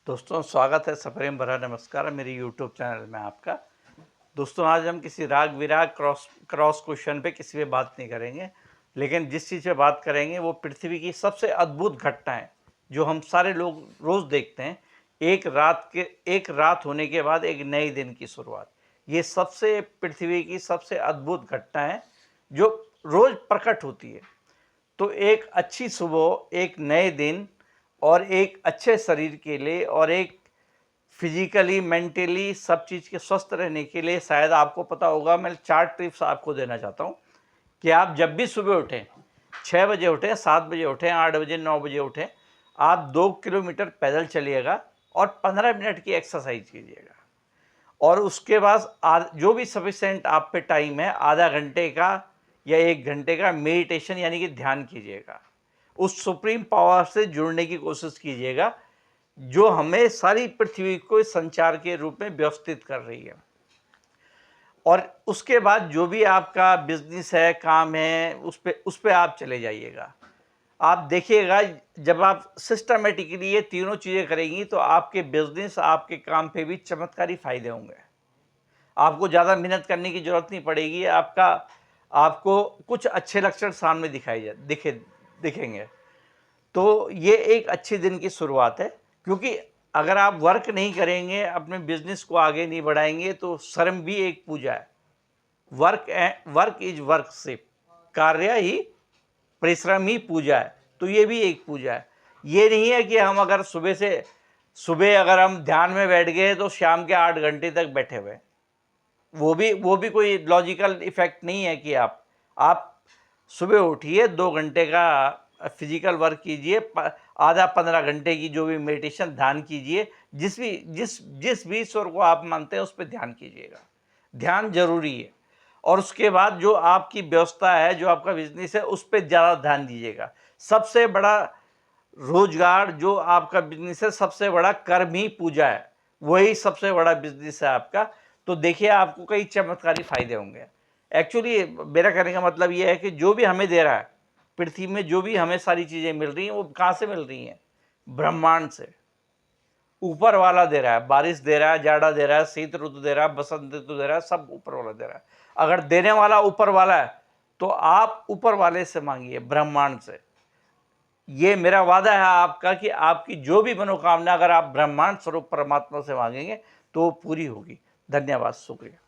दोस्तों स्वागत है सफरेम भरा नमस्कार मेरे यूट्यूब चैनल में आपका। दोस्तों आज हम किसी राग विराग क्रॉस क्वेश्चन पे किसी पे बात नहीं करेंगे, लेकिन जिस चीज़ पे बात करेंगे वो पृथ्वी की सबसे अद्भुत घटनाएं जो हम सारे लोग रोज़ देखते हैं। एक रात होने के बाद एक नए दिन की शुरुआत, ये सबसे पृथ्वी की सबसे अद्भुत घटना है जो रोज़ प्रकट होती है। तो एक अच्छी सुबह, एक नए दिन और एक अच्छे शरीर के लिए और एक फिजिकली मेंटली सब चीज़ के स्वस्थ रहने के लिए शायद आपको पता होगा, मैं 4 टिप्स आपको देना चाहता हूँ कि आप जब भी सुबह उठें, 6 बजे उठें, 7 बजे उठें, 8 बजे, 9 बजे उठें, आप 2 किलोमीटर पैदल चलिएगा और 15 मिनट की एक्सरसाइज कीजिएगा। और उसके बाद जो भी सफिशेंट आप पे टाइम है, आधा घंटे का या 1 घंटे का मेडिटेशन यानी कि ध्यान कीजिएगा। उस सुप्रीम पावर से जुड़ने की कोशिश कीजिएगा जो हमें सारी पृथ्वी को संचार के रूप में व्यवस्थित कर रही है। और उसके बाद जो भी आपका बिजनेस है, काम है, उस पे आप चले जाइएगा। आप देखिएगा जब आप सिस्टमेटिकली ये तीनों चीज़ें करेंगी तो आपके बिजनेस, आपके काम पे भी चमत्कारी फायदे होंगे। आपको ज़्यादा मेहनत करने की ज़रूरत नहीं पड़ेगी। आपको कुछ अच्छे लक्षण सामने दिखेंगे। तो ये एक अच्छे दिन की शुरुआत है, क्योंकि अगर आप वर्क नहीं करेंगे, अपने बिजनेस को आगे नहीं बढ़ाएंगे तो श्रम भी एक पूजा है। वर्क इज वर्कशिप, कार्य ही परिश्रम ही पूजा है। तो ये भी एक पूजा है। ये नहीं है कि हम अगर सुबह अगर हम ध्यान में बैठ गए तो शाम के 8 घंटे तक बैठे हुए, वो भी कोई लॉजिकल इफेक्ट नहीं है कि आप सुबह उठिए, 2 घंटे का फिजिकल वर्क कीजिए, आधा 15 घंटे की जो भी मेडिटेशन ध्यान कीजिए। जिस भी ईश्वर को आप मानते हैं उस पर ध्यान कीजिएगा। ध्यान जरूरी है। और उसके बाद जो आपकी व्यवस्था है, जो आपका बिजनेस है, उस पर ज़्यादा ध्यान दीजिएगा। सबसे बड़ा रोजगार जो आपका बिजनेस है, सबसे बड़ा कर्म ही पूजा है, वही सबसे बड़ा बिजनेस है आपका। तो देखिए आपको कई चमत्कारी फायदे होंगे। एक्चुअली मेरा कहने का मतलब ये है कि जो भी हमें दे रहा है पृथ्वी में, जो भी हमें सारी चीज़ें मिल रही हैं, वो कहाँ से मिल रही हैं? ब्रह्मांड से। ऊपर वाला दे रहा है, बारिश दे रहा है, जाड़ा दे रहा है, शीत ऋतु दे रहा है, बसंत ऋतु दे रहा है, सब ऊपर वाला दे रहा है। अगर देने वाला ऊपर वाला है तो आप ऊपर वाले से मांगिए, ब्रह्मांड से। ये मेरा वादा है आपका कि आपकी जो भी मनोकामना अगर आप ब्रह्मांड स्वरूप परमात्मा से मांगेंगे तो वो पूरी होगी। धन्यवाद, शुक्रिया।